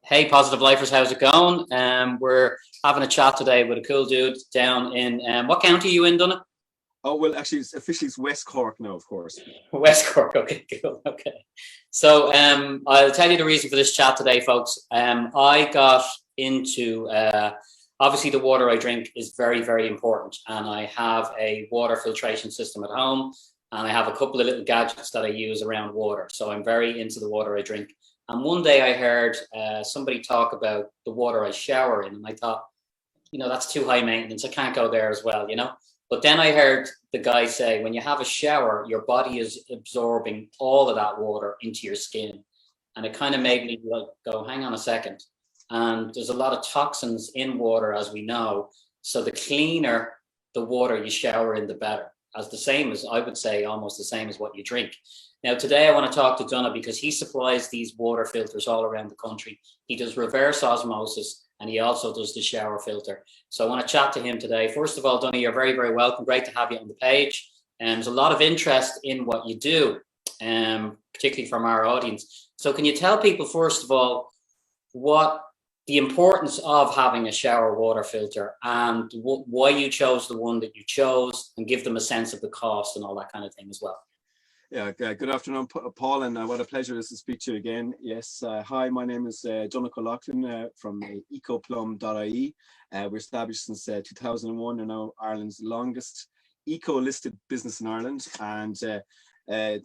Hey, Positive Lifers, how's it going? We're having a chat today with a cool dude down in what county are you in, Donogh? Oh, well, actually, it's West Cork now, of course. West Cork. Okay, cool. Okay, so I'll tell you the reason for this chat today, folks. I got into obviously the water I drink is very, very important, and I have a water filtration system at home, and I have a couple of little gadgets that I use around water. So I'm very into the water I drink. And one day I heard somebody talk about the water I shower in, and I thought, that's too high maintenance. I can't go there as well. But then I heard the guy say, when you have a shower, your body is absorbing all of that water into your skin. And it kind of made me like go, hang on a second. And there's a lot of toxins in water, as we know. So the cleaner the water you shower in, the better. As the same as, I would say, almost the same as what you drink. Now, today I want to talk to Donogh because he supplies these water filters all around the country. He does reverse osmosis and he also does the shower filter. So I want to chat to him today. First of all, Donogh, you're very, very welcome. Great to have you on the page. And there's a lot of interest in what you do, particularly from our audience. So can you tell people, first of all, what the importance of having a shower water filter and why you chose the one that you chose, and give them a sense of the cost and all that kind of thing as well? Yeah, good afternoon, Paul, and what a pleasure it is to speak to you again. Yes, hi, my name is Donogh from ecoplum.ie. We're established since 2001 and now Ireland's longest eco-listed business in Ireland, and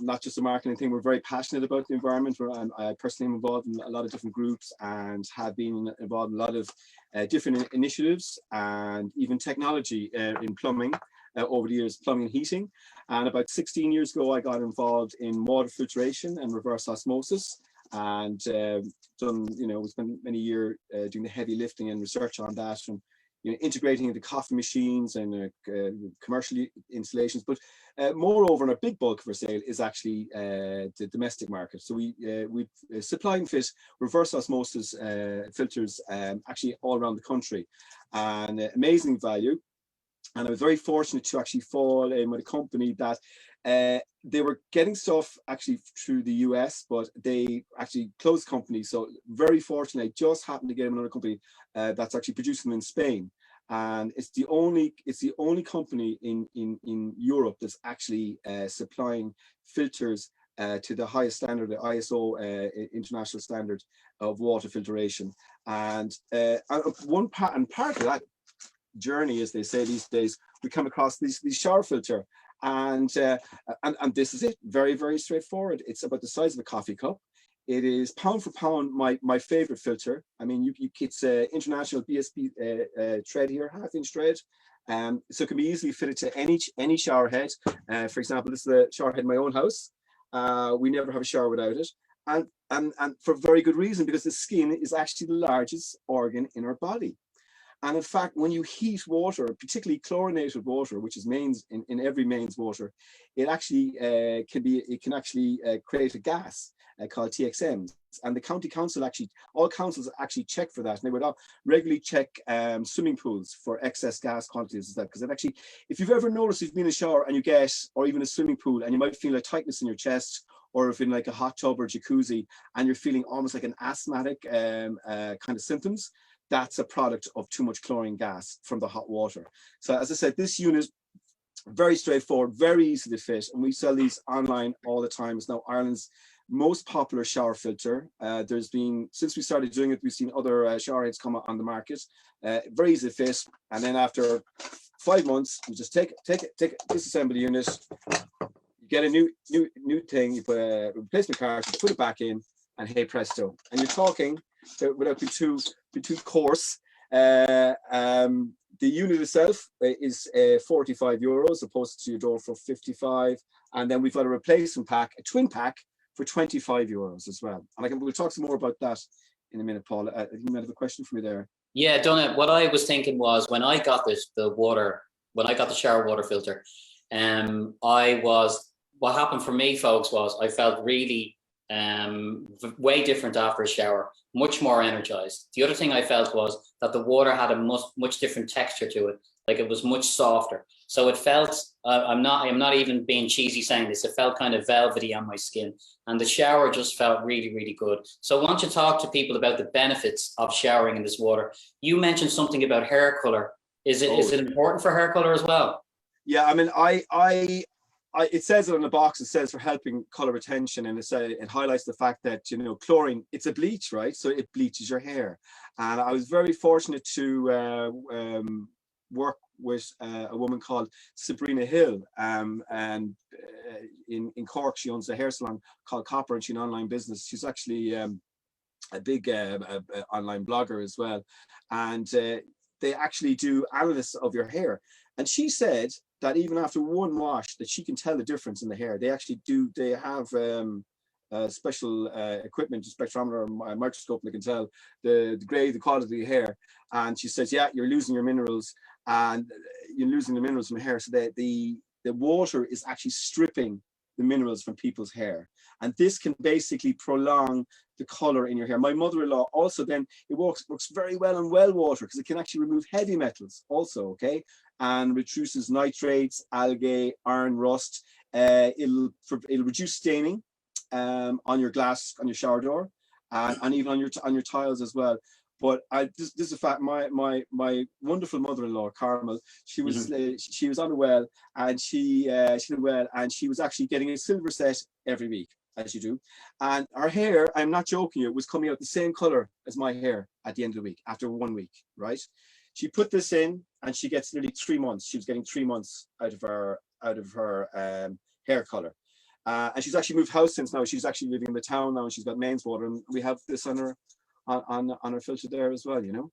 not just a marketing thing. We're very passionate about the environment. I personally am involved in a lot of different groups and have been involved in a lot of different initiatives and even technology in plumbing over the years, plumbing and heating. And about 16 years ago, I got involved in water filtration and reverse osmosis, and we spent many years doing the heavy lifting and research on that, and integrating into coffee machines and commercial installations. But moreover, and a big bulk of our sale is actually the domestic market. So we supply and fit reverse osmosis filters actually all around the country, and amazing value. And I was very fortunate to actually fall in with a company that they were getting stuff actually through the US, but they actually closed the company. So very fortunate, I just happened to get another company that's actually producing them in Spain. And it's the only company in Europe that's actually supplying filters to the highest standard, the ISO international standard of water filtration. And part of that journey, as they say these days, we come across these shower filter, and this is it. Very, very straightforward. It's about the size of a coffee cup. It is pound for pound my favorite filter. I mean, it's international BSP thread here, 1/2 inch thread, so it can be easily fitted to any shower head. For example, this is the shower head in my own house. We never have a shower without it, and for very good reason, because the skin is actually the largest organ in our body. And in fact, when you heat water, particularly chlorinated water, which is mains in every mains water, it actually can actually create a gas called TXMs. And the county council all councils actually check for that. And they would regularly check swimming pools for excess gas quantities, because it actually, if you've ever noticed, if you've been in a shower and or even a swimming pool, and you might feel a tightness in your chest, or if in like a hot tub or jacuzzi, and you're feeling almost like an asthmatic kind of symptoms, that's a product of too much chlorine gas from the hot water. So as I said, this unit, very straightforward, very easy to fit, and we sell these online all the time. It's now Ireland's most popular shower filter. Since we started doing it, we've seen other shower heads come on the market. Very easy to fit, and then after 5 months, you just take it, disassemble the unit, you get a new thing, you put a replacement cartridge, put it back in, and hey presto. And you're talking, without being too coarse, the unit itself is €45 opposed to your door for 55, and then we've got a replacement pack, a twin pack, for €25 as well. And we'll talk some more about that in a minute, Paul. I think you might have a question for me there. Yeah, Donogh, what I was thinking was, when I got the shower water filter, what happened for me, folks, was I felt really way different after a shower, much more energized. The other thing I felt was that the water had a much different texture to it, like it was much softer. So it felt, I'm not even being cheesy saying this, it felt kind of velvety on my skin, and the shower just felt really, really good. So I want you to talk to people about the benefits of showering in this water. You mentioned something about hair color. Is it important for hair color as well? Yeah, I mean, it says it on the box. It says for helping color retention, and it highlights the fact that, you know, chlorine, it's a bleach, right? So it bleaches your hair. And I was very fortunate to work with a woman called Sabrina Hill, and in Cork. She owns a hair salon called Copper, and she's an online business. She's actually a big online blogger as well, and they actually do analysis of your hair. And she said that even after one wash, that she can tell the difference in the hair. They actually do. They have special equipment, a spectrometer, a microscope, and they can tell the grade, the quality of your hair. And she says, yeah, you're losing your minerals, and you're losing the minerals from the hair. So the water is actually stripping the minerals from people's hair, and this can basically prolong the color in your hair. My mother-in-law also, then it works very well on well water, because it can actually remove heavy metals also, okay, and reduces nitrates, algae, iron, rust. It'll reduce staining on your glass, on your shower door, and even on your tiles as well. But this is a fact. My wonderful mother-in-law, Carmel, she was she was on a well, and she was actually getting a silver set every week, as you do. And her hair, I'm not joking you, was coming out the same color as my hair at the end of the week, after 1 week, right? She put this in, and she gets nearly 3 months. She was getting 3 months out of her hair color. And she's actually moved house since now. She's actually living in the town now, and she's got mains water, and we have this on her filter there as well, you know.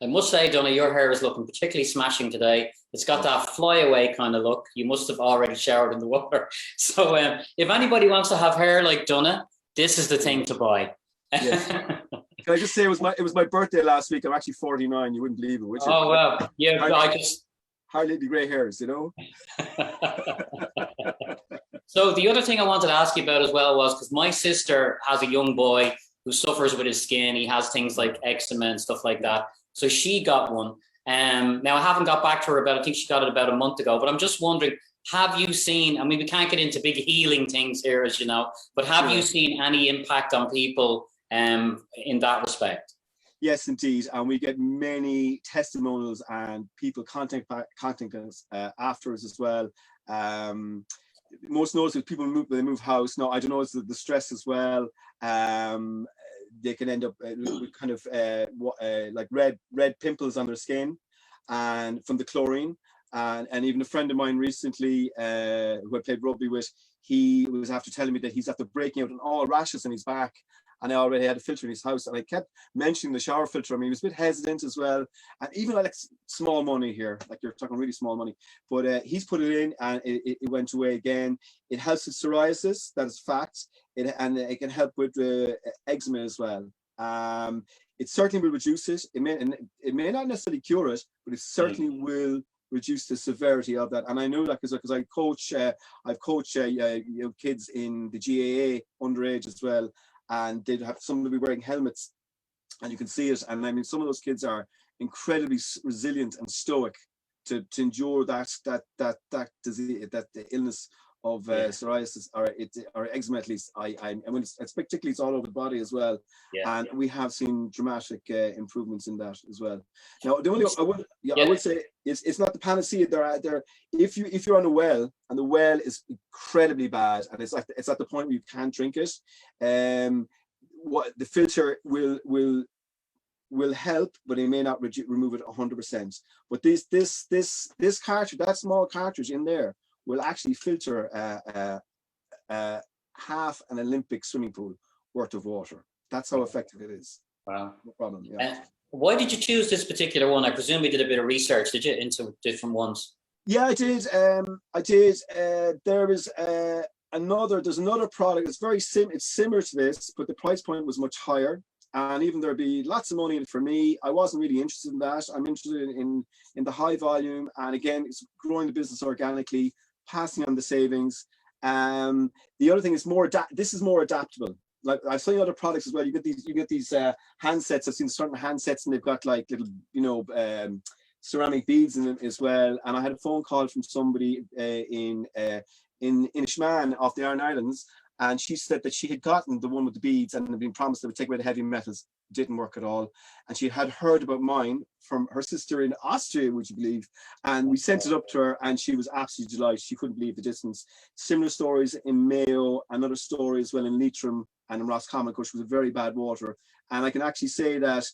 I must say, Donogh, your hair is looking particularly smashing today. It's got that flyaway kind of look. You must have already showered in the water. So if anybody wants to have hair like Donogh, this is the thing to buy. Yes. Can I just say, it was my birthday last week. I'm actually 49. You wouldn't believe it, would you? Oh well, yeah. I just hardly the grey hairs, you know. So the other thing I wanted to ask you about as well was, because my sister has a young boy who suffers with his skin. He has things like eczema and stuff like that. So she got one. Now I haven't got back to her about, I think she got it about a month ago, but I'm just wondering, have you seen, I mean, we can't get into big healing things here, as you know, but have you seen any impact on people in that respect? Yes, indeed. And we get many testimonials and people contacting us afterwards as well. Most noticeably, people move house. No, I don't know, it's the stress as well. They can end up with kind of like red pimples on their skin, and from the chlorine. And even a friend of mine recently, who I played rugby with, he was after telling me that he's after breaking out in all rashes on his back, and I already had a filter in his house. And I kept mentioning the shower filter. I mean, he was a bit hesitant as well. And even like small money here, like you're talking really small money, but he's put it in, and it went away again. It helps with psoriasis, that is fact. And it can help with eczema as well. It certainly will reduce it. It may not necessarily cure it, but it certainly will reduce the severity of that. And I know that because I coach, I've coached kids in the GAA underage as well, and they'd have some of them be wearing helmets, and you can see it. And I mean, some of those kids are incredibly resilient and stoic to endure that disease, that illness of psoriasis or eczema, at least. I mean, it's particularly, it's all over the body as well, and we have seen dramatic improvements in that as well. Now, the only I would say it's not the panacea. There, if you're on a well and the well is incredibly bad and it's at the point where you can't drink it, what the filter will help, but it may not remove it 100%. But this cartridge, that small cartridge in there, will actually filter half an Olympic swimming pool worth of water. That's how effective it is. Wow. No problem. Yeah. Why did you choose this particular one? I presume you did a bit of research, did you, into different ones? Yeah, I did. There's another product. It's very it's similar to this, but the price point was much higher. And even there'd be lots of money in it for me. I wasn't really interested in that. I'm interested in the high volume. And again, it's growing the business organically, passing on the savings. The other thing is this is more adaptable. Like I've seen other products as well. You get these handsets. I've seen certain handsets, and they've got like little, ceramic beads in them as well. And I had a phone call from somebody in Ishman off the Iron Islands, and she said that she had gotten the one with the beads and had been promised they would take away the heavy metals. Didn't work at all. And she had heard about mine from her sister in Austria, would you believe? And we sent it up to her, and she was absolutely delighted. She couldn't believe the distance. Similar stories in Mayo, another story as well in Leitrim and in Roscommon, which was a very bad water. And I can actually say that,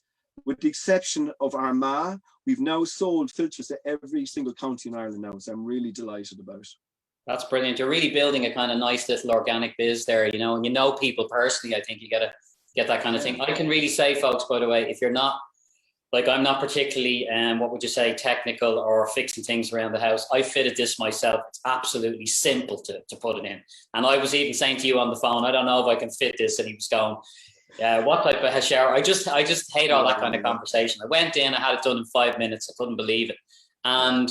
with the exception of Armagh, we've now sold filters to every single county in Ireland now. So I'm really delighted about it. That's brilliant. You're really building a kind of nice little organic biz there, you know, and you know people personally. I think you got to get that kind of thing. I can really say, folks, by the way, if you're not, like, I'm not particularly, what would you say, technical or fixing things around the house. I fitted this myself. It's absolutely simple to put it in. And I was even saying to you on the phone, I don't know if I can fit this. And he was going, what type of shower? I just hate all that kind of conversation. I went in, I had it done in 5 minutes. I couldn't believe it. And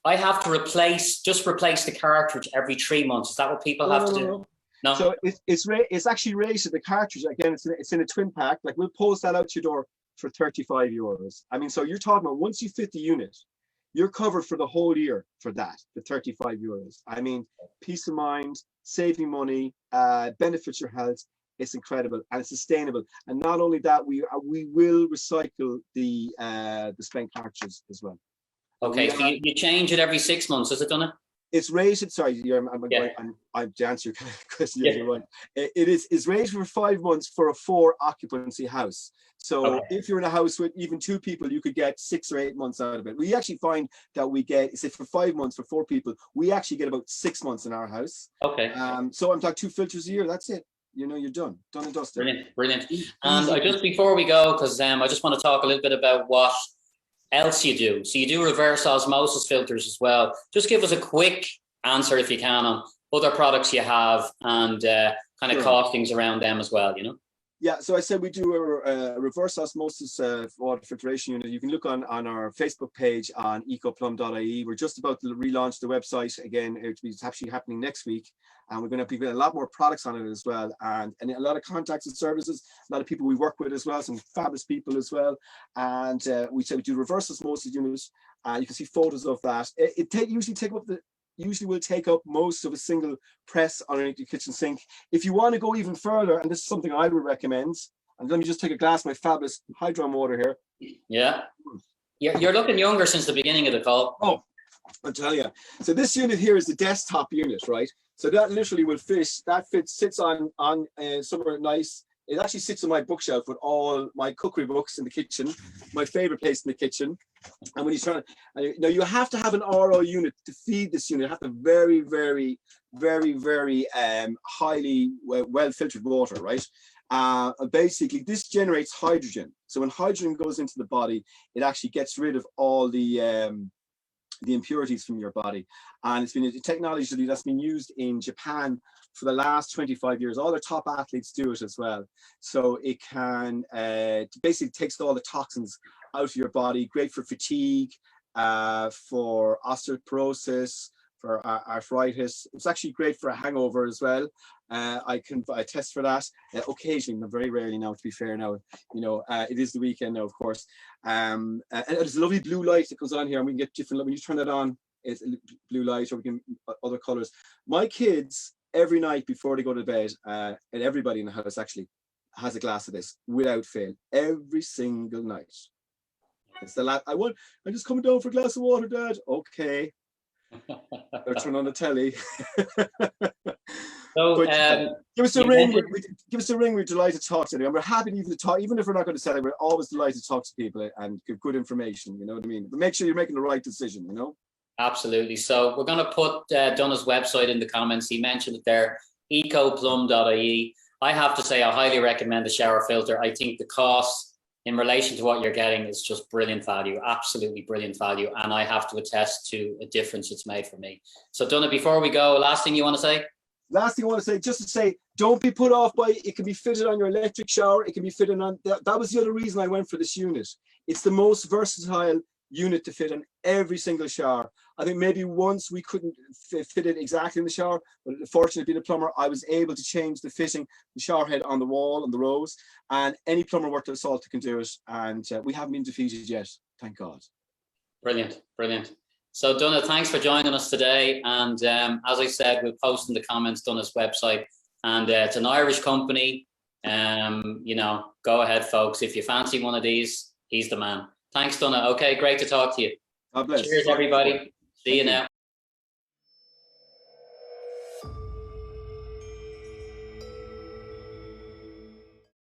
I have to replace the cartridge every 3 months. Is that what people have to do? No. So it's actually rated, the cartridge. Again, it's in a twin pack. Like, we'll post that out to your door for €35. I mean, so you're talking about, once you fit the unit, you're covered for the whole year for that, the €35. I mean, peace of mind, saving money, benefits your health. It's incredible and it's sustainable. And not only that, we will recycle the spent cartridges as well. Okay, so you change it every 6 months, is it, Donogh? It's rated. Sorry, I'm to answer your question. Yeah. You're right. It's rated for 5 months for a 4 occupancy house. So if you're in a house with even 2 people, you could get 6 or 8 months out of it. We actually find that we get, say, for 5 months for 4 people, we actually get about 6 months in our house. Okay. So I'm talking 2 filters a year. That's it. You know, you're done and dusted. Brilliant. And just before we go, because I just want to talk a little bit about what else you do. So you do reverse osmosis filters as well. Just give us a quick answer, if you can, on other products you have and kind of costings around them as well, you know? Yeah, so I said we do a reverse osmosis water filtration unit. You can look on our Facebook page on ecoplum.ie. We're just about to relaunch the website again. It's actually happening next week. And we're going to be getting a lot more products on it as well. And a lot of contacts and services, a lot of people we work with as well, some fabulous people as well. And we say we do reverse osmosis units. You can see photos of that. It usually will take up most of a single press underneath your kitchen sink. If you want to go even further, and this is something I would recommend, and let me just take a glass of my fabulous hydron water here. Yeah. You're looking younger since the beginning of the call. Oh, I'll tell you. So this unit here is the desktop unit, right? So that literally will sits on somewhere nice. It actually sits on my bookshelf with all my cookery books in the kitchen, my favorite place in the kitchen. And when you're trying to, now you have to have an RO unit to feed this unit. You have to very, very, very, very highly well filtered water, right? Basically, this generates hydrogen. So when hydrogen goes into the body, it actually gets rid of all the impurities from your body. And it's been a technology that's been used in Japan for the last 25 years. All their top athletes do it as well. So it can basically takes all the toxins out of your body. Great for fatigue, for osteoporosis, for arthritis. It's actually great for a hangover as well. I test for that occasionally, not very rarely now, to be fair. Now, you know, it is the weekend now, of course. And there's a lovely blue light that comes on here, and we can get different. When you turn it on, it's blue light, or we can other colors. My kids, every night before they go to bed, and everybody in the house actually has a glass of this without fail, every single night. It's the last. I'm just coming down for a glass of water, Dad. Okay. They'll turn on the telly. So, give us a ring. Give us a ring. We're delighted to talk to you. And we're happy to even talk, even if we're not going to sell it. We're always delighted to talk to people and give good information. You know what I mean? But make sure you're making the right decision. You know. Absolutely. So we're going to put Donogh's website in the comments. He mentioned it there, ecoplum.ie. I have to say, I highly recommend the shower filter. I think the cost in relation to what you're getting is just brilliant value, absolutely brilliant value. And I have to attest to a difference it's made for me. So Donogh, before we go, last thing you want to say? Last thing I want to say, just to say, don't be put off by it. Can be fitted on your electric shower. It can be fitted on, that was the other reason I went for this unit. It's the most versatile unit to fit on every single shower. I think maybe once we couldn't fit it exactly in the shower, but fortunately being a plumber, I was able to change the fitting, the shower head on the wall, on the rows, and any plumber worth their salt can do it. And we haven't been defeated yet, thank God. Brilliant, brilliant. So Donogh, thanks for joining us today. And as I said, we'll post in the comments Donogh's website. And it's an Irish company. You know, go ahead, folks. If you fancy one of these, he's the man. Thanks, Donogh. Okay, great to talk to you. God bless. Cheers, everybody. See you now.